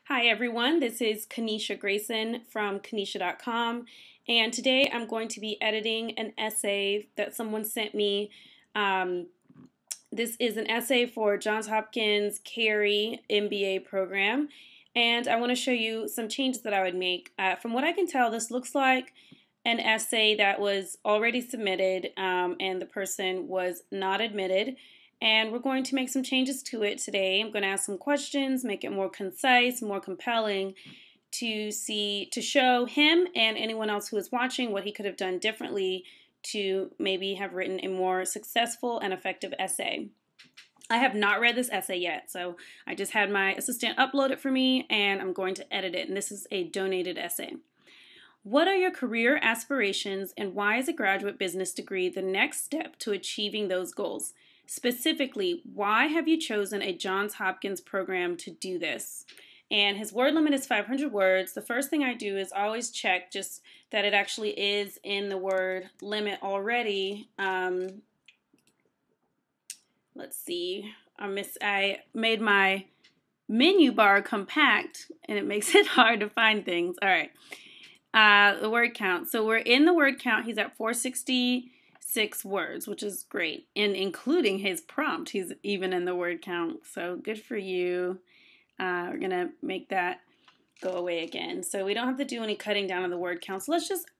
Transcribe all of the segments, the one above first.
Hi everyone, this is Kaneisha Grayson from Kaneisha.com, and today I'm going to be editing an essay that someone sent me. This is an essay for Johns Hopkins Carey MBA program, and I want to show you some changes that I would make. From what I can tell, this looks like an essay that was already submitted and the person was not admitted. And we're going to make some changes to it today. I'm going to ask some questions, make it more concise, more compelling to show him and anyone else who is watching what he could have done differently to maybe have written a more successful and effective essay. I have not read this essay yet, so I just had my assistant upload it for me and I'm going to edit it. And this is a donated essay. What are your career aspirations and why is a graduate business degree the next step to achieving those goals? Specifically, why have you chosen a Johns Hopkins program to do this? And his word limit is 500 words. The first thing I do is always check just that it actually is in the word limit already. Let's see. I made my menu bar compact and it makes it hard to find things. All right. The word count. So we're in the word count. He's at 466 words, which is great. And including his prompt, he's even in the word count. So good for you. We're going to make that go away again. So we don't have to do any cutting down on the word count. So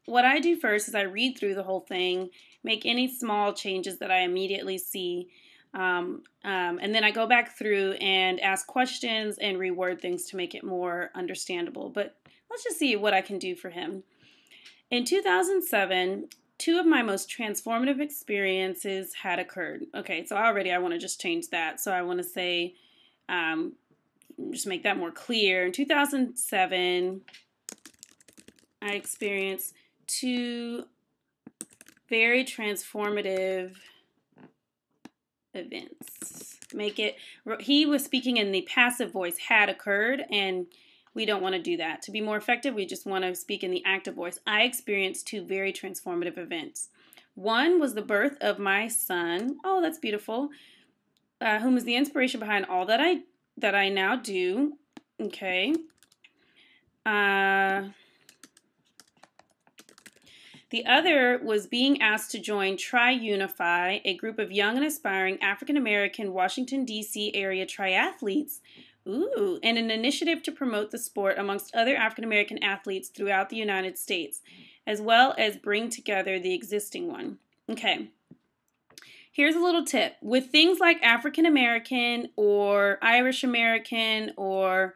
what I do first is I read through the whole thing, make any small changes that I immediately see. And then I go back through and ask questions and reword things to make it more understandable. But let's just see what I can do for him. In 2007, two of my most transformative experiences had occurred. Okay, so I want to just change that. So I want to say, just make that more clear. In 2007, I experienced two very transformative events. He was speaking in the passive voice, had occurred, and we don't want to do that. To be more effective, we just want to speak in the active voice. I experienced two very transformative events. One was the birth of my son. Oh, that's beautiful. Whom is the inspiration behind all that I now do. Okay. The other was being asked to join Tri-Unify, a group of young and aspiring African-American Washington, D.C. area triathletes, and an initiative to promote the sport amongst other African-American athletes throughout the United States, as well as bring together the existing one. Okay. Here's a little tip. With things like African-American or Irish-American or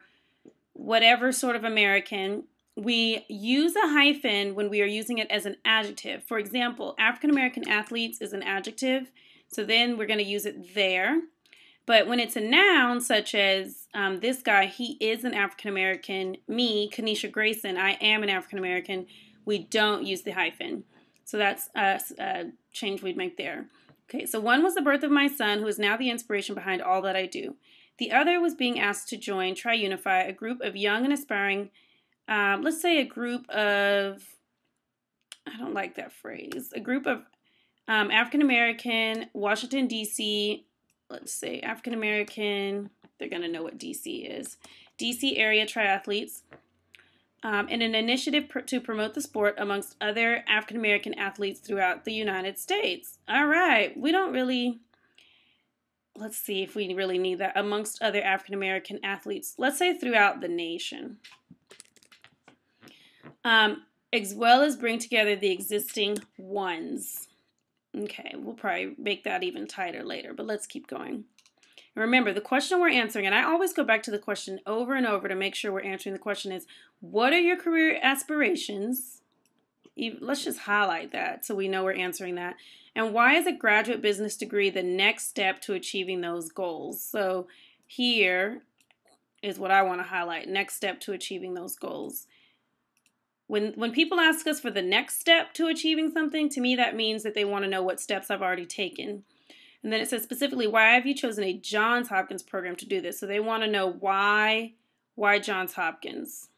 whatever sort of American, we use a hyphen when we are using it as an adjective. For example, African-American athletes is an adjective, so then we're going to use it there. But when it's a noun, such as this guy, he is an African-American. Me, Kaneisha Grayson, I am an African-American. We don't use the hyphen. So that's a change we'd make there. Okay, so one was the birth of my son, who is now the inspiration behind all that I do. The other was being asked to join Tri-Unify, a group of young and aspiring, let's say a group of, I don't like that phrase, a group of African-American, Washington, D.C., let's say African-American, they're going to know what D.C. is, D.C. area triathletes, in an initiative to promote the sport amongst other African-American athletes throughout the United States. All right, we don't really, let's see if we really need that, amongst other African-American athletes. Let's say throughout the nation. As well as bring together the existing ones. Okay, we'll probably make that even tighter later, but let's keep going. And remember, the question we're answering, and I always go back to the question over and over to make sure we're answering the question is, what are your career aspirations? Let's just highlight that so we know we're answering that. And why is a graduate business degree the next step to achieving those goals? So here is what I want to highlight, next step to achieving those goals. When people ask us for the next step to achieving something, to me that means that they want to know what steps I've already taken. And then it says specifically, why have you chosen a Johns Hopkins program to do this? So they want to know why Johns Hopkins.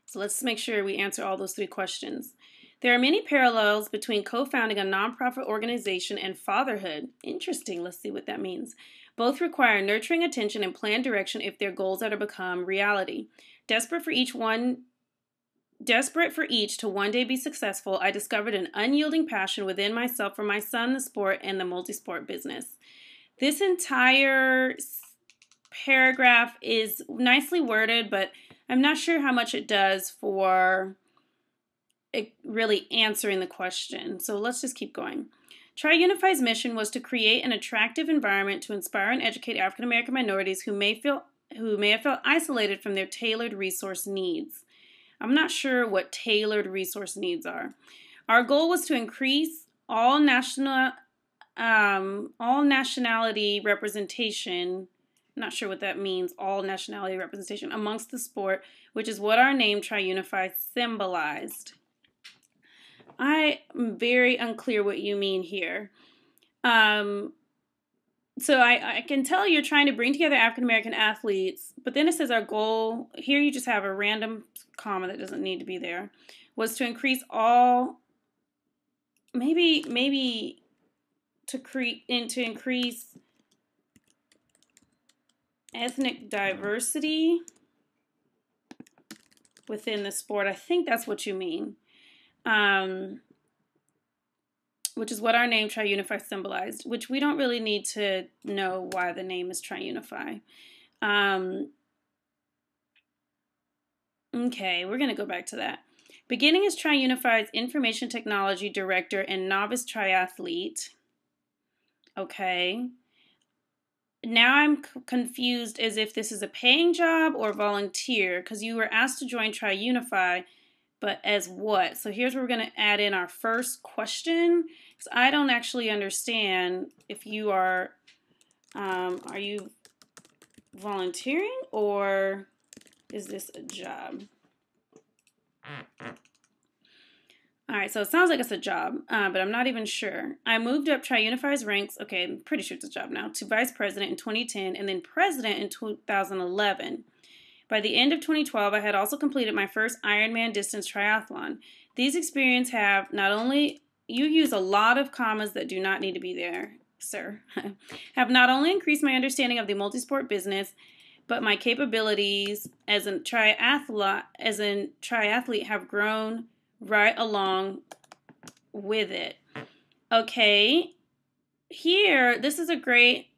So let's make sure we answer all those three questions. There are many parallels between co-founding a nonprofit organization and fatherhood. Interesting. Let's see what that means. Both require nurturing attention and planned direction if their goals are to become reality. Desperate for each to one day be successful, I discovered an unyielding passion within myself for my son, the sport, and the multi-sport business. This entire paragraph is nicely worded, but I'm not sure how much it does for it really answering the question. So let's just keep going. Tri-Unify's mission was to create an attractive environment to inspire and educate African American minorities who may have felt isolated from their tailored resource needs. I'm not sure what tailored resource needs are. Our goal was to increase all nationality representation. I'm not sure what that means, all nationality representation amongst the sport, which is what our name Tri-Unify symbolized. I am very unclear what you mean here. So I can tell you're trying to bring together African American athletes, but then it says our goal, here you just have a random comma that doesn't need to be there, was to increase all, maybe to increase ethnic diversity within the sport. I think that's what you mean. Which is what our name Tri-Unify symbolized, which we don't really need to know why the name is Tri-Unify. Okay, we're going to go back to that. Beginning as Tri-Unify's Information Technology Director and Novice Triathlete. Okay. Now I'm confused as if this is a paying job or volunteer, because you were asked to join Tri-Unify, but as what? So here's where we're going to add in our first question, because I don't actually understand if you are you volunteering or is this a job? All right, so it sounds like it's a job, but I'm not even sure. I moved up Tri-Unify's ranks, okay, I'm pretty sure it's a job now, to vice president in 2010 and then president in 2011. By the end of 2012, I had also completed my first Ironman distance triathlon. These experiences have not only, you use a lot of commas that do not need to be there, sir, have not only increased my understanding of the multisport business, but my capabilities as a triathlete have grown right along with it. Okay, here, this is great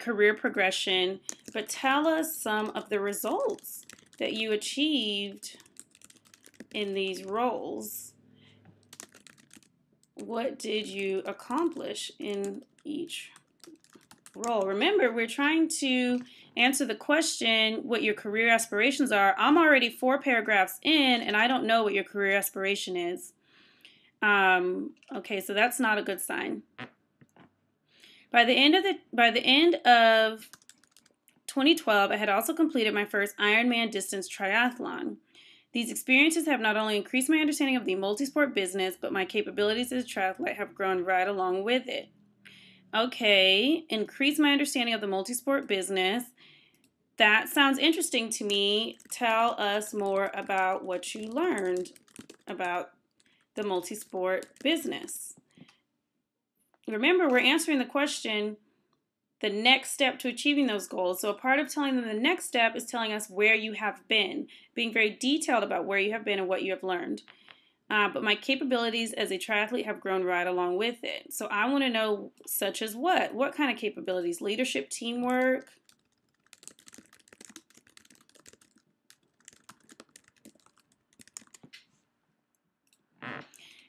career progression, but tell us some of the results that you achieved in these roles. What did you accomplish in each role? Remember, we're trying to answer the question what your career aspirations are. I'm already 4 paragraphs in, and I don't know what your career aspiration is. Okay, so that's not a good sign. By the end of 2012, I had also completed my first Ironman distance triathlon. These experiences have not only increased my understanding of the multisport business, but my capabilities as a triathlete have grown right along with it. Okay, increase my understanding of the multisport business. That sounds interesting to me. Tell us more about what you learned about the multisport business. Remember, we're answering the question, the next step to achieving those goals. So a part of telling them the next step is telling us where you have been, being very detailed about where you have been and what you have learned. But my capabilities as a triathlete have grown right along with it. So I want to know such as what? What kind of capabilities? Leadership, teamwork?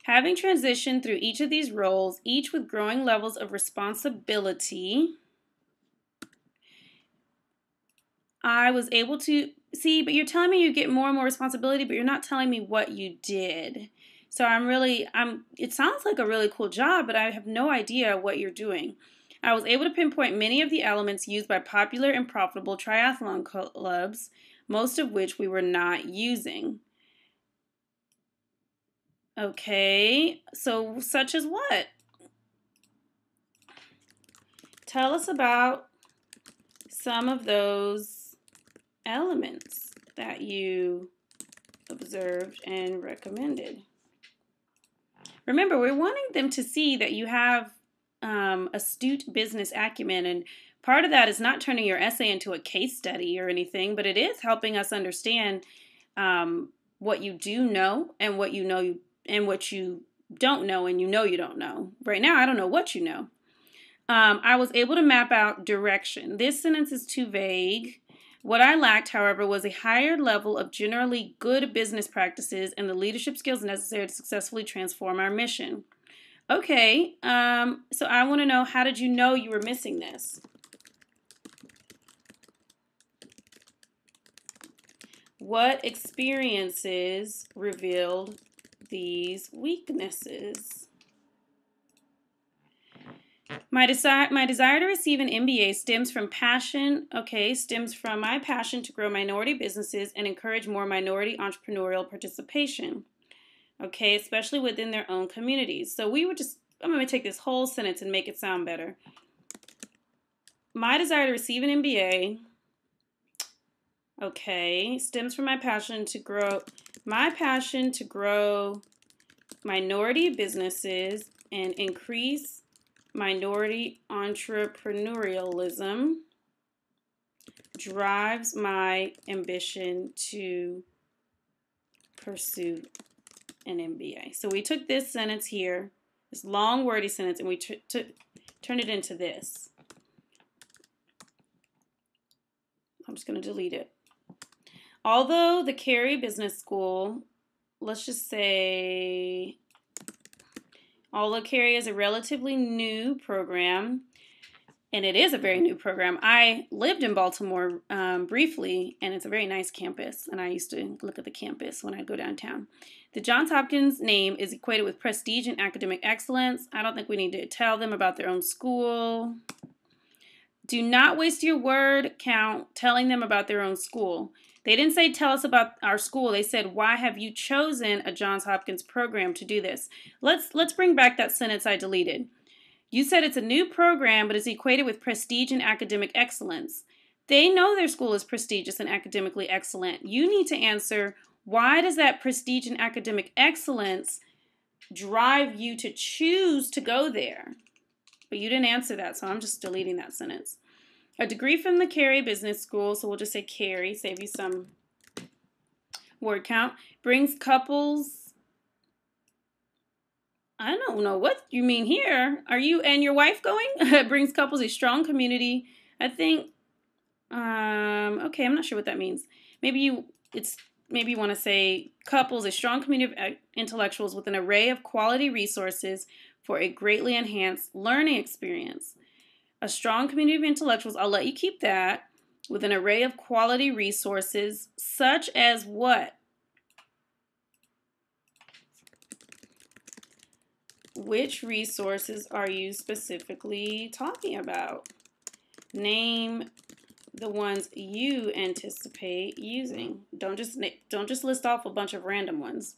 Having transitioned through each of these roles, each with growing levels of responsibility, I was able to see, but you're telling me you get more and more responsibility, but you're not telling me what you did. So it sounds like a really cool job, but I have no idea what you're doing. I was able to pinpoint many of the elements used by popular and profitable triathlon clubs, most of which we were not using. Okay, so such as what? Tell us about some of those elements that you observed and recommended. Remember, we're wanting them to see that you have astute business acumen and Part of that is not turning your essay into a case study or anything, but it is helping us understand what you do know and what you know and what you don't know and you don't know. Right now, I don't know what you know. I was able to map out direction. This sentence is too vague. What I lacked, however, was a higher level of generally good business practices and the leadership skills necessary to successfully transform our mission. Okay, so I want to know, how did you know you were missing this? What experiences revealed these weaknesses? My desire to receive an MBA stems from my passion to grow minority businesses and encourage more minority entrepreneurial participation. Okay, especially within their own communities. So I'm going to take this whole sentence and make it sound better. My desire to receive an MBA, stems from my passion to grow minority businesses and increase minority entrepreneurialism, drives my ambition to pursue an MBA. So we took this sentence here, this long wordy sentence, and we turned it into this. I'm just going to delete it. Although the Carey Business School, although Carey is a relatively new program, and it is a very new program. I lived in Baltimore briefly, and it's a very nice campus, and I used to look at the campus when I go downtown. The Johns Hopkins name is equated with prestige and academic excellence. I don't think we need to tell them about their own school. Do not waste your word count telling them about their own school. They didn't say, tell us about our school. They said, why have you chosen a Johns Hopkins program to do this? Let's bring back that sentence I deleted. You said it's a new program, but it's equated with prestige and academic excellence. They know their school is prestigious and academically excellent. You need to answer, why does that prestige and academic excellence drive you to choose to go there? But you didn't answer that, so I'm just deleting that sentence. A degree from the Carey Business School, so we'll just say Carey, save you some word count, brings couples. I don't know what you mean here. Are you and your wife going? Brings couples a strong community. I think, okay, I'm not sure what that means. Maybe you want to say couples a strong community of intellectuals with an array of quality resources for a greatly enhanced learning experience. A strong community of intellectuals, I'll let you keep that, with an array of quality resources, such as what? Which resources are you specifically talking about? Name the ones you anticipate using. Don't just list off a bunch of random ones.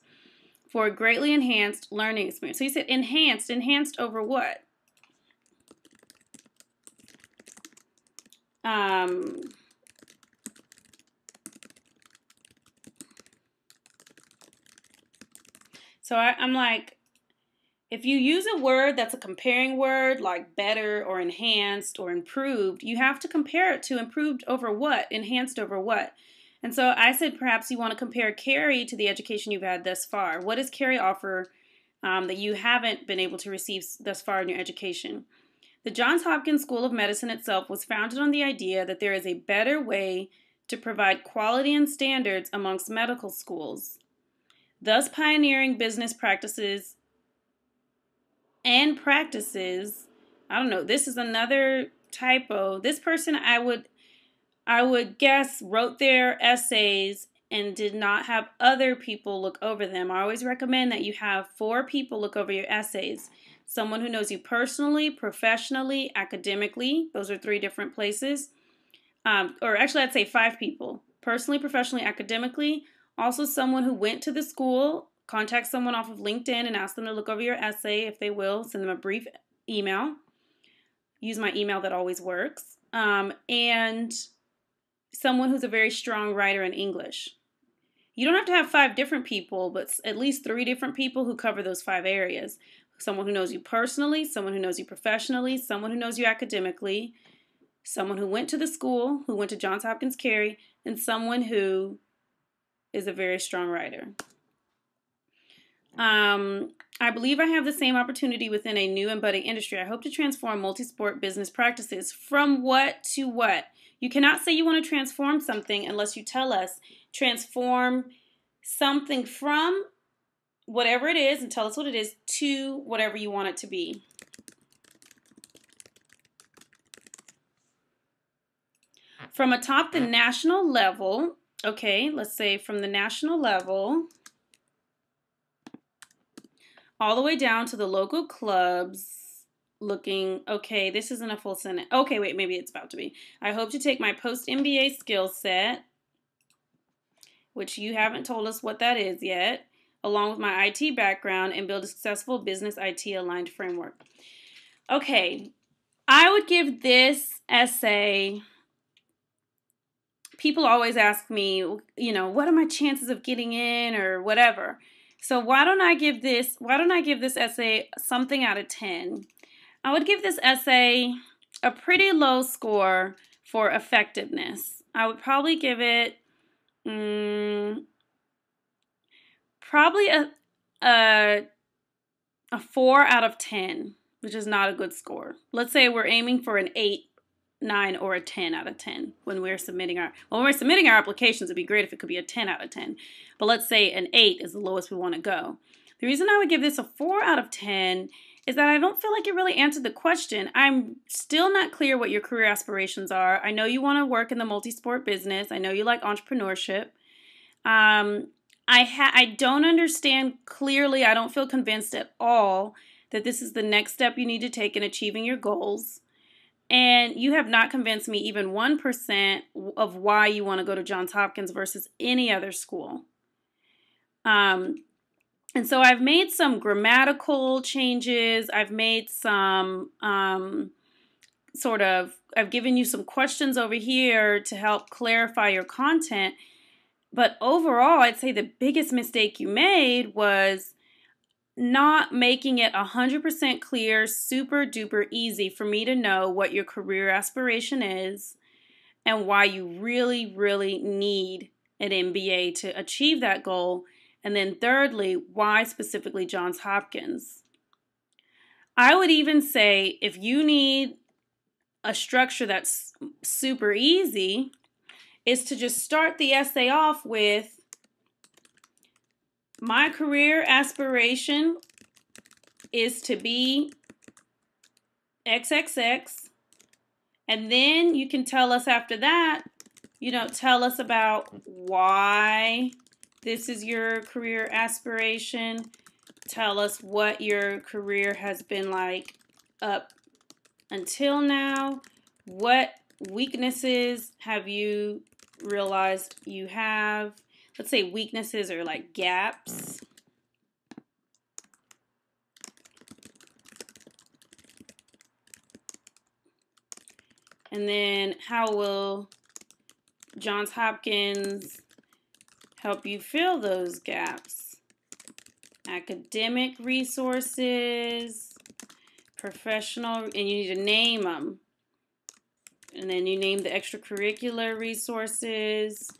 For a greatly enhanced learning experience. So you said enhanced. Enhanced over what? So I'm like, if you use a word that's a comparing word, like better or enhanced or improved, you have to compare it to improved over what, enhanced over what. And so I said perhaps you want to compare Carey to the education you've had thus far. What does Carey offer that you haven't been able to receive thus far in your education? The Johns Hopkins School of Medicine itself was founded on the idea that there is a better way to provide quality and standards amongst medical schools, thus pioneering business practices. I don't know, this is another typo. This person, I would guess, wrote their essays and did not have other people look over them. I always recommend that you have 4 people look over your essays. Someone who knows you personally, professionally, academically. Those are 3 different places. Or actually, I'd say 5 people. Personally, professionally, academically. Also, someone who went to the school. Contact someone off of LinkedIn and ask them to look over your essay if they will. Send them a brief email. Use my email, that always works. And someone who's a very strong writer in English. You don't have to have 5 different people, but at least 3 different people who cover those 5 areas. Someone who knows you personally, someone who knows you professionally, someone who knows you academically, someone who went to the school, who went to Johns Hopkins Carey, and someone who is a very strong writer. I believe I have the same opportunity within a new and budding industry. I hope to transform multi-sport business practices. From what to what? You cannot say you want to transform something unless you tell us. Transform something from whatever it is and tell us what it is to whatever you want it to be. From atop the national level, okay, let's say from the national level all the way down to the local clubs, looking, okay, this isn't a full sentence. Okay, wait, maybe it's about to be. I hope to take my post-MBA skill set, which you haven't told us what that is yet, along with my IT background and build a successful business IT aligned framework. Okay, I would give this essay, people always ask me, you know, what are my chances of getting in or whatever. So why don't I give this essay something out of 10? I would give this essay a pretty low score for effectiveness. I would probably give it probably a 4 out of 10, which is not a good score. Let's say we're aiming for an 8, 9, or a 10 out of 10 when we're submitting our applications. It'd be great if it could be a 10 out of 10. But let's say an 8 is the lowest we want to go. The reason I would give this a 4 out of 10 is that I don't feel like it really answered the question. I'm still not clear what your career aspirations are. I know you want to work in the multi-sport business. I know you like entrepreneurship. I don't understand clearly. I don't feel convinced at all that this is the next step you need to take in achieving your goals. And you have not convinced me even 1% of why you want to go to Johns Hopkins versus any other school. And so I've made some grammatical changes. I've made some I've given you some questions over here to help clarify your content. But overall, I'd say the biggest mistake you made was not making it 100% clear, super duper easy for me to know what your career aspiration is and why you really, really need an MBA to achieve that goal. And then thirdly, why specifically Johns Hopkins? I would even say if you need a structure that's super easy, is to just start the essay off with my career aspiration is to be XXX. And then you can tell us after that, tell us about why this is your career aspiration. Tell us what your career has been like up until now. What weaknesses have you realized you have? Let's say weaknesses are like gaps. And then how will Johns Hopkins help you fill those gaps? Academic resources, professional, and you need to name them. And then you name the extracurricular resources.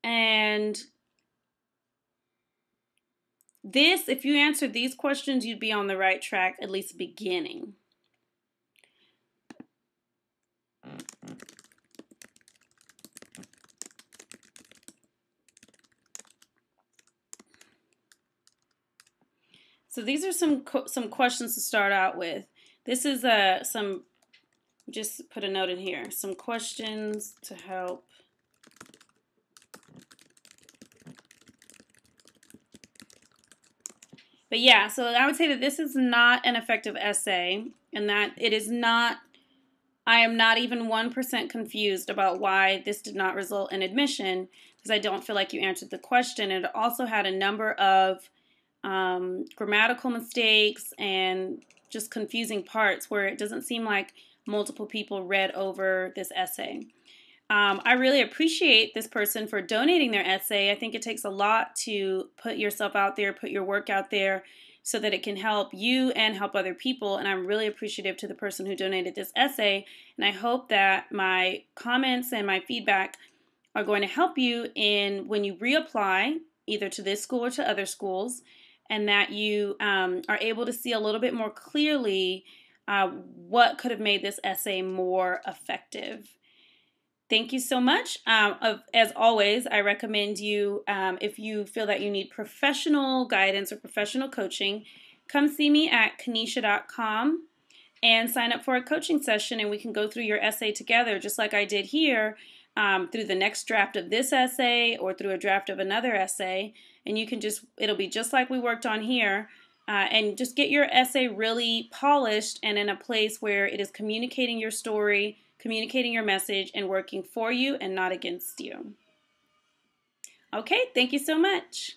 And this, if you answered these questions, you'd be on the right track, at least beginning. So these are some questions to start out with. This is just put a note in here, some questions to help. But yeah, so I would say that this is not an effective essay, and that it is not, I am not even 1% confused about why this did not result in admission, because I don't feel like you answered the question. It also had a number of grammatical mistakes and just confusing parts where it doesn't seem like multiple people read over this essay. I really appreciate this person for donating their essay. I think it takes a lot to put yourself out there, put your work out there, so that it can help you and help other people. And I'm really appreciative to the person who donated this essay. And I hope that my comments and my feedback are going to help you in when you reapply either to this school or to other schools, and that you are able to see a little bit more clearly what could have made this essay more effective. Thank you so much. As always, I recommend you, if you feel that you need professional guidance or professional coaching, come see me at Kaneisha.com and sign up for a coaching session, and we can go through your essay together, just like I did here, through the next draft of this essay or through a draft of another essay. And you can it'll be just like we worked on here, and just get your essay really polished and in a place where it is communicating your story, communicating your message, and working for you and not against you. Okay, thank you so much.